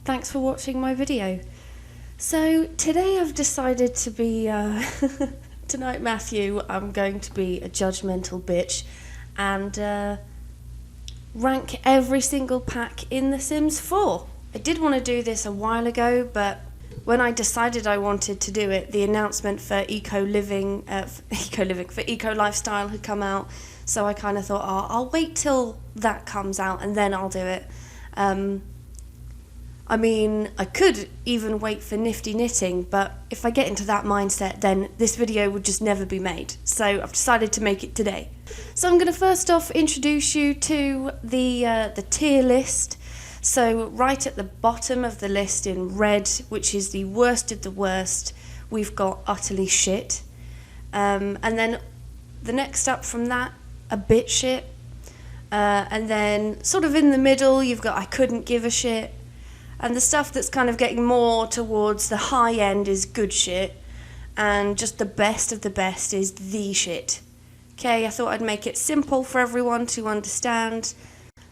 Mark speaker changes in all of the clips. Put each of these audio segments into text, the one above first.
Speaker 1: thanks for watching my video. So today I've decided to be, tonight Matthew, I'm going to be a judgmental bitch and rank every single pack in The Sims 4. I did want to do this a while ago, but when I decided I wanted to do it, the announcement for eco lifestyle had come out, so I kind of thought, oh, I'll wait till that comes out and then I'll do it. I mean, I could even wait for nifty knitting, but if I get into that mindset, then this video would just never be made. So I've decided to make it today. So I'm going to first off introduce you to the tier list. So right at the bottom of the list in red, which is the worst of the worst, we've got utterly shit. And then the next up from that, a bit shit. And then sort of in the middle, you've got I couldn't give a shit. And the stuff that's kind of getting more towards the high end is good shit. And just the best of the best is the shit. Okay, I thought I'd make it simple for everyone to understand.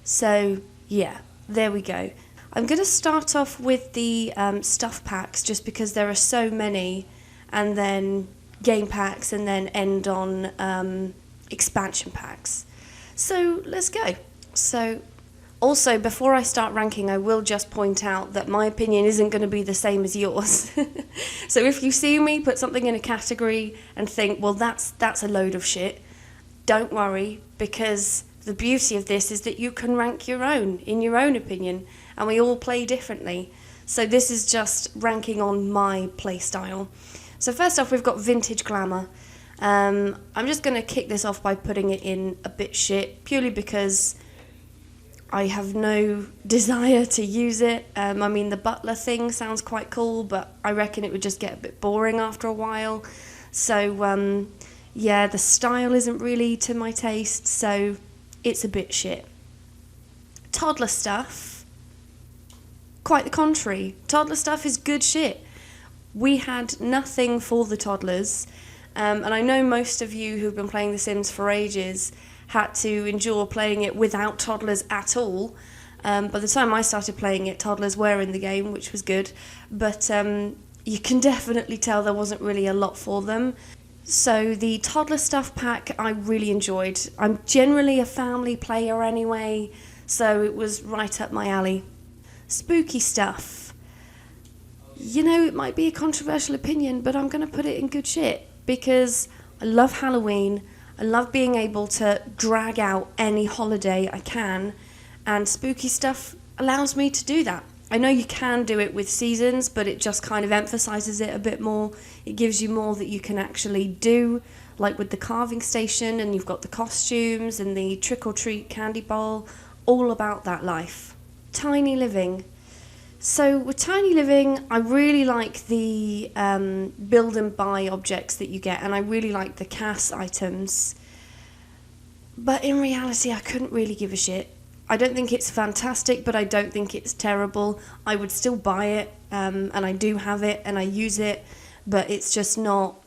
Speaker 1: So, yeah, there we go. I'm going to start off with the stuff packs just because there are so many. And then game packs and then end on expansion packs. So, let's go. So, also, before I start ranking, I will just point out that my opinion isn't going to be the same as yours. So if you see me put something in a category and think, well, that's a load of shit, don't worry, because the beauty of this is that you can rank your own, in your own opinion, and we all play differently. So this is just ranking on my play style. So first off, we've got Vintage Glamour. I'm just going to kick this off by putting it in a bit shit, purely because I have no desire to use it. I mean, the butler thing sounds quite cool, but I reckon it would just get a bit boring after a while. So, yeah, the style isn't really to my taste, so it's a bit shit. Toddler Stuff, quite the contrary. Toddler Stuff is good shit. We had nothing for the toddlers, and I know most of you who've been playing The Sims for ages had to endure playing it without toddlers at all. By the time I started playing it, toddlers were in the game, which was good, but you can definitely tell there wasn't really a lot for them. So the Toddler Stuff pack I really enjoyed. I'm generally a family player anyway, so it was right up my alley. Spooky Stuff. You know, it might be a controversial opinion, but I'm going to put it in good shit, because I love Halloween. I love being able to drag out any holiday I can, and Spooky Stuff allows me to do that. I know you can do it with seasons, but it just kind of emphasises it a bit more. It gives you more that you can actually do, like with the carving station, and you've got the costumes and the trick-or-treat candy bowl, all about that life. Tiny Living. So with Tiny Living, I really like the build and buy objects that you get, and I really like the CAS items. But in reality, I couldn't really give a shit. I don't think it's fantastic, but I don't think it's terrible. I would still buy it, and I do have it, and I use it, but it's just not,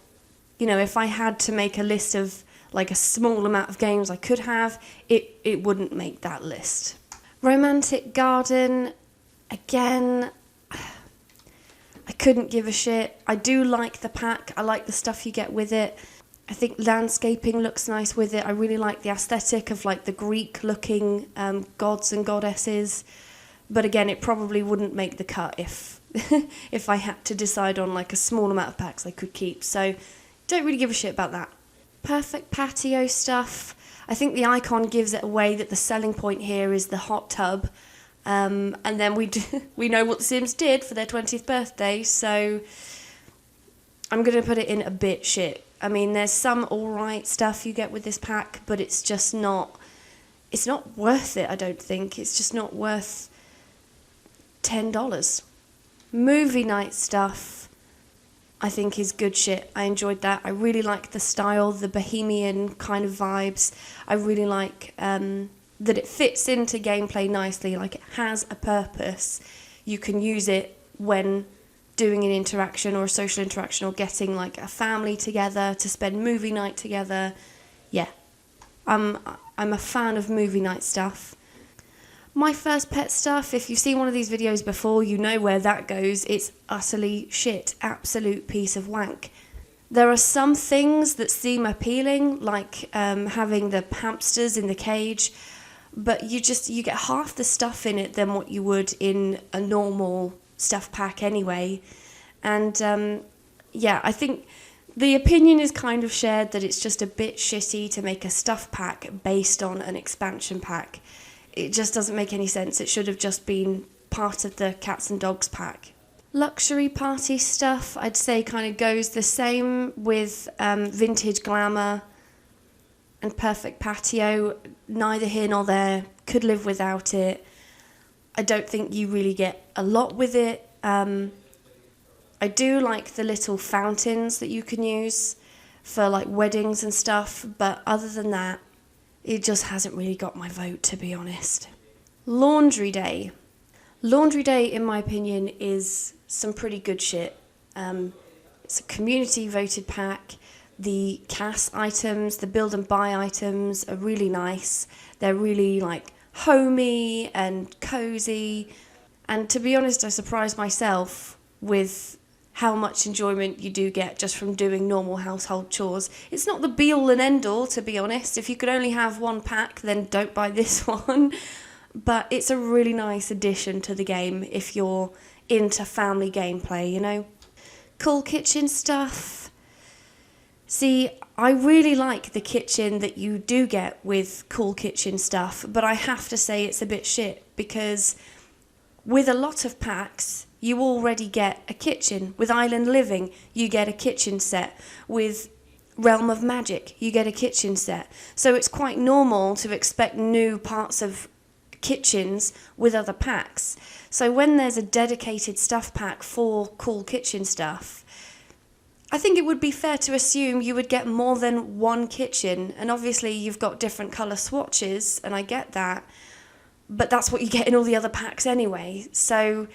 Speaker 1: you know, if I had to make a list of like a small amount of games I could have, it wouldn't make that list. Romantic Garden. Again, I couldn't give a shit. I do like the pack. I like the stuff you get with it. I think landscaping looks nice with it. I really like the aesthetic of like the Greek-looking gods and goddesses. But again, it probably wouldn't make the cut if if I had to decide on like a small amount of packs I could keep. So don't really give a shit about that. Perfect Patio Stuff. I think the icon gives it away that the selling point here is the hot tub. And then we know what The Sims did for their 20th birthday, so I'm going to put it in a bit shit. I mean, there's some alright stuff you get with this pack, but it's just not, it's not worth it, I don't think. It's just not worth $10. Movie night stuff, I think, is good shit. I enjoyed that. I really like the style, the bohemian kind of vibes. I really like that it fits into gameplay nicely, like it has a purpose. You can use it when doing an interaction or a social interaction or getting like a family together to spend movie night together. Yeah, I'm a fan of movie night stuff. My First Pet Stuff, if you've seen one of these videos before, you know where that goes. It's utterly shit, absolute piece of wank. There are some things that seem appealing, like having the hamsters in the cage, but you get half the stuff in it than what you would in a normal stuff pack anyway. And yeah, I think the opinion is kind of shared that it's just a bit shitty to make a stuff pack based on an expansion pack. It just doesn't make any sense. It should have just been part of the cats and dogs pack. Luxury party stuff, I'd say, kind of goes the same with vintage Glamour and perfect Patio. Neither here nor there. Could live without it. I don't think you really get a lot with it. I do like the little fountains that you can use for like weddings and stuff, but other than that, it just hasn't really got my vote, to be honest. Laundry Day. Laundry Day, in my opinion, is some pretty good shit. It's a community voted pack. The CAS items, the build and buy items are really nice. They're really like homey and cozy. And to be honest, I surprised myself with how much enjoyment you do get just from doing normal household chores. It's not the be-all and end-all, to be honest. If you could only have one pack, then don't buy this one. But it's a really nice addition to the game if you're into family gameplay, you know? Cool kitchen stuff. See, I really like the kitchen that you do get with Cool Kitchen Stuff, but I have to say it's a bit shit because with a lot of packs, you already get a kitchen. With Island Living, you get a kitchen set. With Realm of Magic, you get a kitchen set. So it's quite normal to expect new parts of kitchens with other packs. So when there's a dedicated stuff pack for Cool Kitchen Stuff, I think it would be fair to assume you would get more than one kitchen. And obviously you've got different colour swatches, and I get that. But that's what you get in all the other packs anyway. So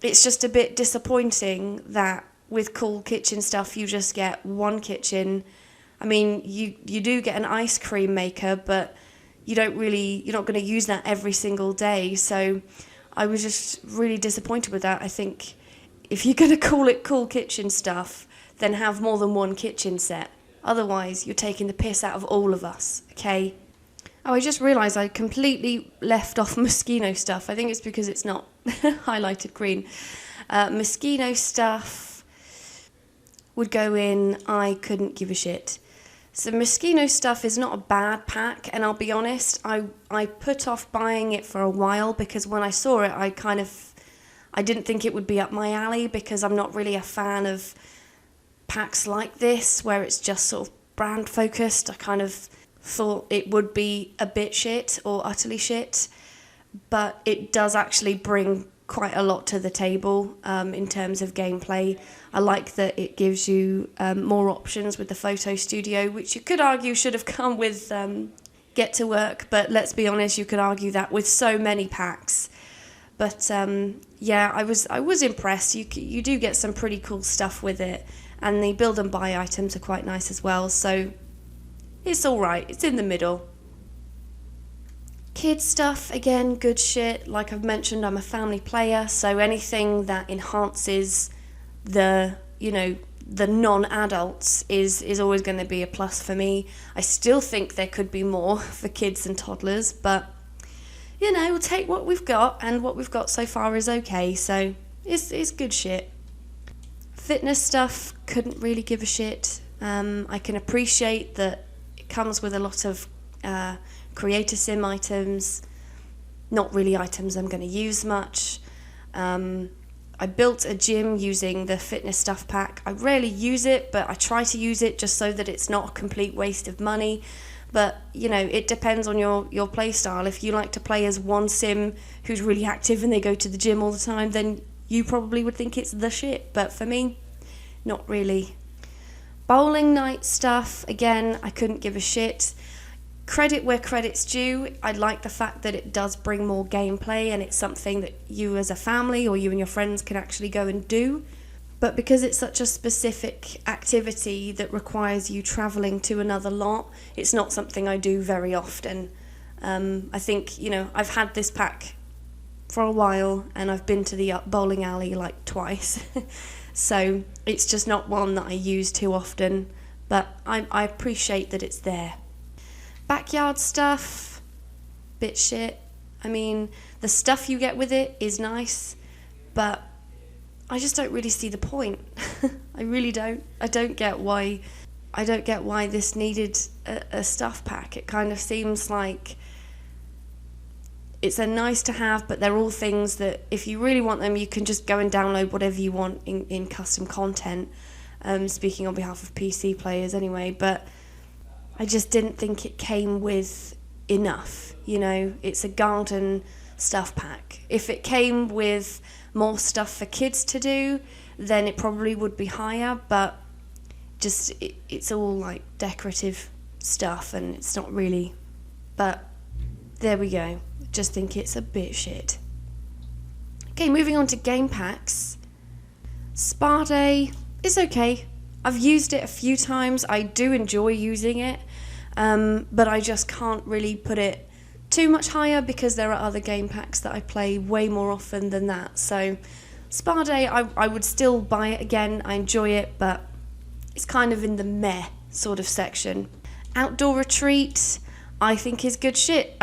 Speaker 1: it's just a bit disappointing that with Cool Kitchen Stuff you just get one kitchen. I mean, you do get an ice cream maker, but you're not going to use that every single day. So I was just really disappointed with that. I think if you're going to call it Cool Kitchen Stuff, then have more than one kitchen set. Otherwise, you're taking the piss out of all of us, okay? Oh, I just realised I completely left off Mosquito Stuff. I think it's because it's not highlighted green. Mosquito Stuff would go in I couldn't give a shit. So Mosquito Stuff is not a bad pack, and I'll be honest, I put off buying it for a while because when I saw it, I didn't think it would be up my alley because I'm not really a fan of packs like this where it's just sort of brand focused. I kind of thought it would be a bit shit or utterly shit, but it does actually bring quite a lot to the table in terms of gameplay. I like that it gives you more options with the photo studio, which you could argue should have come with Get to Work, but let's be honest, you could argue that with so many packs. But yeah, I was impressed. You do get some pretty cool stuff with it, and the build and buy items are quite nice as well, so it's alright, it's in the middle. Kids stuff, again, good shit. Like I've mentioned, I'm a family player, so anything that enhances the non-adults is always going to be a plus for me. I still think there could be more for kids and toddlers, but we'll take what we've got, and what we've got so far is okay, so it's good shit. Fitness stuff, couldn't really give a shit. I can appreciate that it comes with a lot of creator sim items, not really items I'm going to use much. I built a gym using the fitness stuff pack. I rarely use it, but I try to use it just so that it's not a complete waste of money. But, it depends on your play style. If you like to play as one sim who's really active and they go to the gym all the time, then you probably would think it's the shit. But for me, not really. Bowling night stuff, again, I couldn't give a shit. Credit where credit's due. I like the fact that it does bring more gameplay and it's something that you as a family or you and your friends can actually go and do. But because it's such a specific activity that requires you travelling to another lot, it's not something I do very often. I think, I've had this pack for a while, and I've been to the bowling alley like twice. So it's just not one that I use too often, but I appreciate that it's there. Backyard stuff, bit shit. I mean, the stuff you get with it is nice, but I just don't really see the point. I really don't. I don't get why this needed a stuff pack. It kind of seems like it's a nice to have, but they're all things that if you really want them, you can just go and download whatever you want in custom content. Speaking on behalf of PC players anyway, but I just didn't think it came with enough. It's a garden stuff pack. If it came with more stuff for kids to do, then it probably would be higher, but just it's all like decorative stuff and it's not really, but there we go. Just think it's a bit shit. Okay, moving on to game packs. Spa Day is okay. I've used it a few times. I do enjoy using it, but I just can't really put it too much higher because there are other game packs that I play way more often than that. So Spa Day, I would still buy it again. I enjoy it, but it's kind of in the meh sort of section. Outdoor Retreat, I think is good shit.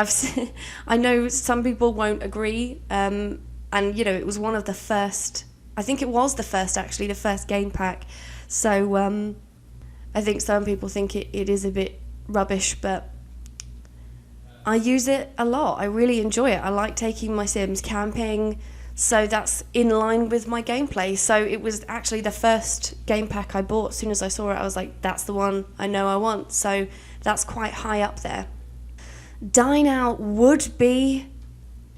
Speaker 1: I know some people won't agree, and it was one of the first. I think it was the first game pack. So I think some people think it is a bit rubbish, but I use it a lot. I really enjoy it. I like taking my Sims camping, so that's in line with my gameplay. So it was actually the first game pack I bought. As soon as I saw it, I was like, that's the one I know I want. So that's quite high up there. Dine Out would be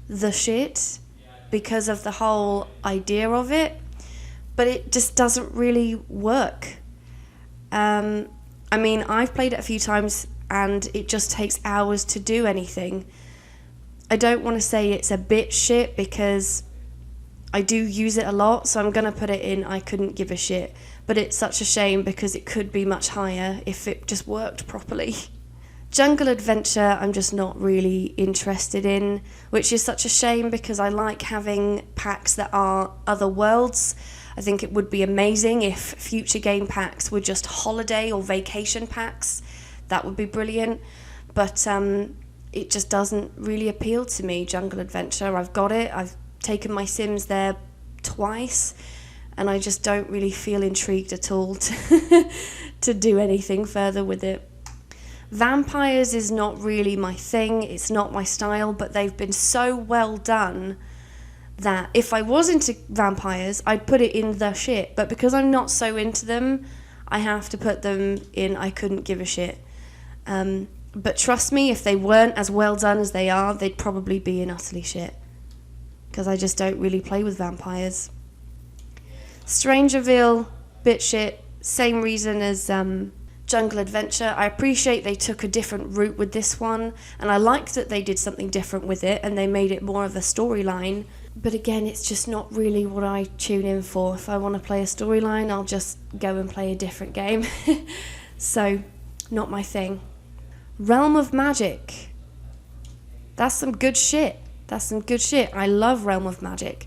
Speaker 1: the shit because of the whole idea of it, but it just doesn't really work. I mean, I've played it a few times and it just takes hours to do anything. I don't want to say it's a bit shit because I do use it a lot, so I'm going to put it in I couldn't give a shit, but it's such a shame because it could be much higher if it just worked properly. Jungle Adventure I'm just not really interested in, which is such a shame because I like having packs that are other worlds. I think it would be amazing if future game packs were just holiday or vacation packs. That would be brilliant, but it just doesn't really appeal to me, Jungle Adventure. I've got it, I've taken my Sims there twice, and I just don't really feel intrigued at all to do anything further with it. Vampires is not really my thing, it's not my style, but they've been so well done that if I was into vampires, I'd put it in the shit, but because I'm not so into them, I have to put them in I couldn't give a shit. But trust me, if they weren't as well done as they are, they'd probably be in utterly shit, because I just don't really play with vampires. Strangerville, bit shit, same reason as Jungle Adventure. I appreciate they took a different route with this one, and I like that they did something different with it and they made it more of a storyline, but again, it's just not really what I tune in for. If I want to play a storyline, I'll just go and play a different game. So, not my thing. Realm of Magic. That's some good shit. I love Realm of Magic.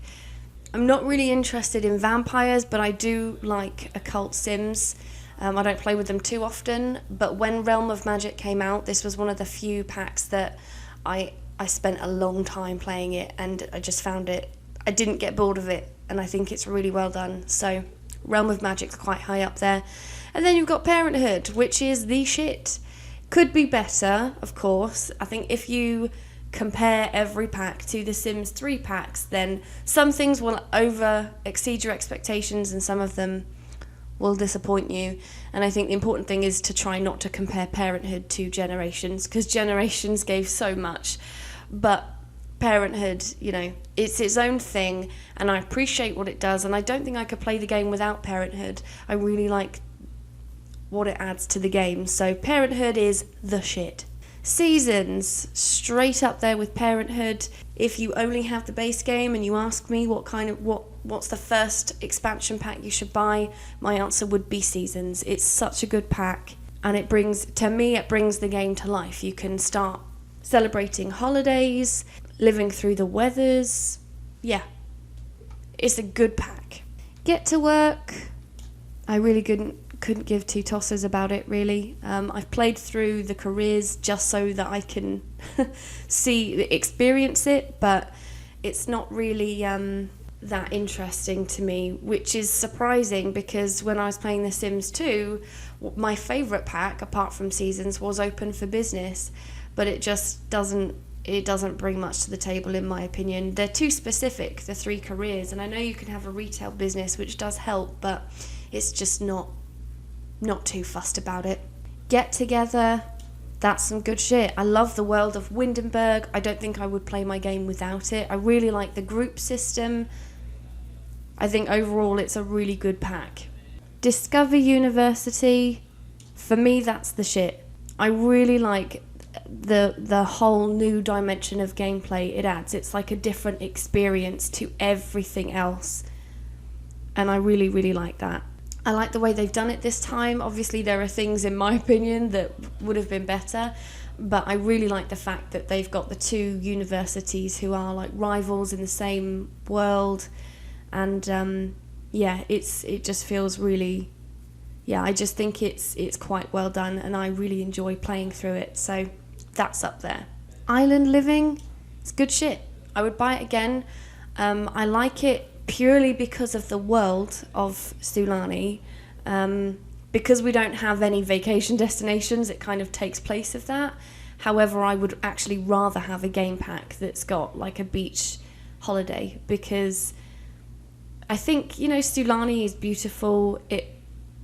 Speaker 1: I'm not really interested in vampires, but I do like occult Sims. I don't play with them too often, but when Realm of Magic came out, this was one of the few packs that I spent a long time playing it, and I just found it, I didn't get bored of it, and I think it's really well done. So Realm of Magic's quite high up there. And then you've got Parenthood, which is the shit. Could be better, of course. I think if you compare every pack to the Sims 3 packs, then some things will exceed your expectations and some of them will disappoint you. And I think the important thing is to try not to compare Parenthood to Generations, because Generations gave so much, but Parenthood, it's its own thing, and I appreciate what it does, and I don't think I could play the game without Parenthood. I really like what it adds to the game, so Parenthood is the shit. Seasons, straight up there with Parenthood. If you only have the base game and you ask me what's the first expansion pack you should buy, my answer would be Seasons. It's such a good pack, and it brings the game to life. You can start celebrating holidays, living through the weathers. Yeah, it's a good pack. Get to Work, I really couldn't give two tosses about it, really. I've played through the careers just so that I can experience it, but it's not really that interesting to me, which is surprising because when I was playing The Sims 2, my favourite pack, apart from Seasons, was Open for Business, but it just doesn't bring much to the table, in my opinion. They're too specific, the 3 careers, and I know you can have a retail business, which does help, but it's just not too fussed about it. Get Together, that's some good shit. I love the world of Windenburg. I don't think I would play my game without it. I really like the group system. I think overall it's a really good pack. Discover University, for me that's the shit. I really like the whole new dimension of gameplay it adds. It's like a different experience to everything else, and I really, really like that. I like the way they've done it this time. Obviously there are things in my opinion that would have been better, but I really like the fact that they've got the 2 universities who are like rivals in the same world, and it just feels really, I just think it's quite well done, and I really enjoy playing through it, so that's up there. Island Living, it's good shit. I would buy it again. I like it purely because of the world of Sulani. Because we don't have any vacation destinations, it kind of takes place of that. However, I would actually rather have a game pack that's got like a beach holiday, because I think, Sulani is beautiful,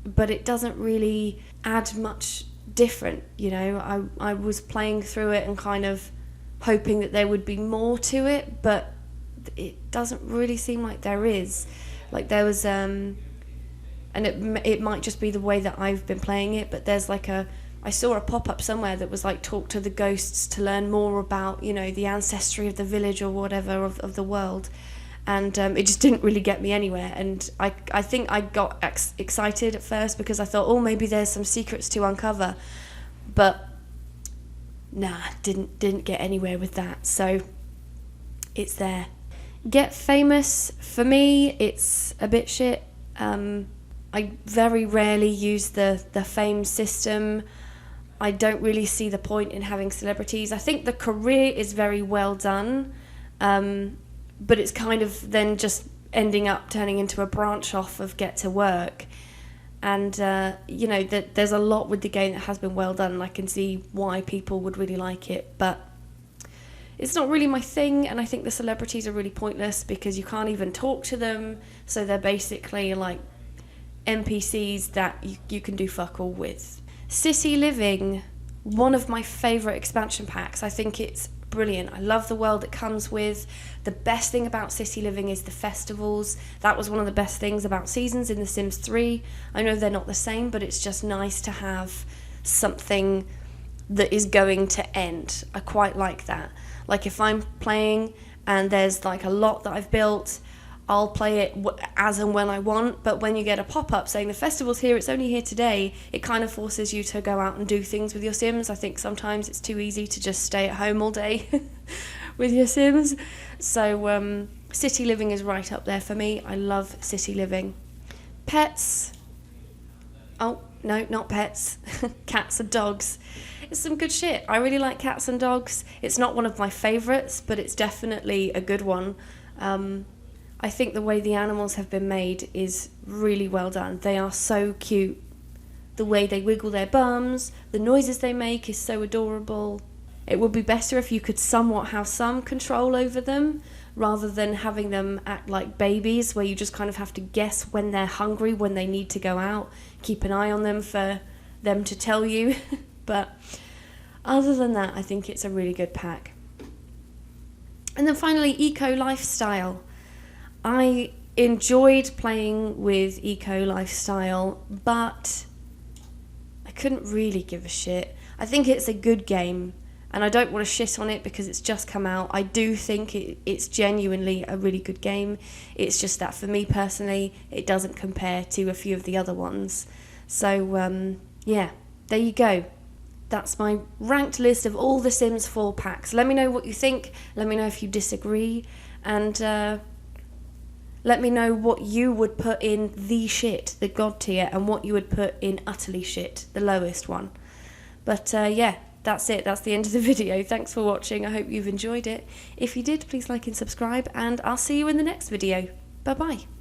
Speaker 1: but it doesn't really add much different. I was playing through it and kind of hoping that there would be more to it, but it doesn't really seem like there is. Like there was and it might just be the way that I've been playing it, but there's like I saw a pop-up somewhere that was like, talk to the ghosts to learn more about the ancestry of the village or whatever of the world, and it just didn't really get me anywhere. And I think I got excited at first because I thought, oh, maybe there's some secrets to uncover, but nah, didn't get anywhere with that. So it's there. Get Famous, for me it's a bit shit. I very rarely use the fame system. I don't really see the point in having celebrities. I think the career is very well done, but it's kind of then just ending up turning into a branch off of Get to Work. And there's a lot with the game that has been well done, and I can see why people would really like it, but it's not really my thing. And I think the celebrities are really pointless because you can't even talk to them, so they're basically like NPCs that you can do fuck all with. City Living, one of my favourite expansion packs. I think it's brilliant. I love the world it comes with. The best thing about City Living is the festivals. That was one of the best things about Seasons in The Sims 3. I know they're not the same, but it's just nice to have something that is going to end. I quite like that. Like if I'm playing and there's like a lot that I've built, I'll play it as and when I want, but when you get a pop-up saying the festival's here, it's only here today, it kind of forces you to go out and do things with your Sims. I think sometimes it's too easy to just stay at home all day with your Sims. So City Living is right up there for me. I love City Living. Pets. Oh, no, not pets. Cats and dogs. It's some good shit. I really like cats and dogs. It's not one of my favourites, but it's definitely a good one. I think the way the animals have been made is really well done. They are so cute. The way they wiggle their bums, the noises they make is so adorable. It would be better if you could somewhat have some control over them, rather than having them act like babies, where you just kind of have to guess when they're hungry, when they need to go out, keep an eye on them for them to tell you. But other than that, I think it's a really good pack. And then finally, Eco Lifestyle. I enjoyed playing with Eco Lifestyle, but I couldn't really give a shit. I think it's a good game, and I don't want to shit on it because it's just come out. I do think it's genuinely a really good game. It's just that for me personally, it doesn't compare to a few of the other ones. So, yeah, there you go. that's my ranked list of all the Sims 4 packs. Let me know what you think, let me know if you disagree, and let me know what you would put in the shit, the god tier, and what you would put in utterly shit, the lowest one. But yeah, that's it. That's the end of the video. Thanks for watching. I hope you've enjoyed it. If you did, please like and subscribe, and I'll see you in the next video. Bye-bye.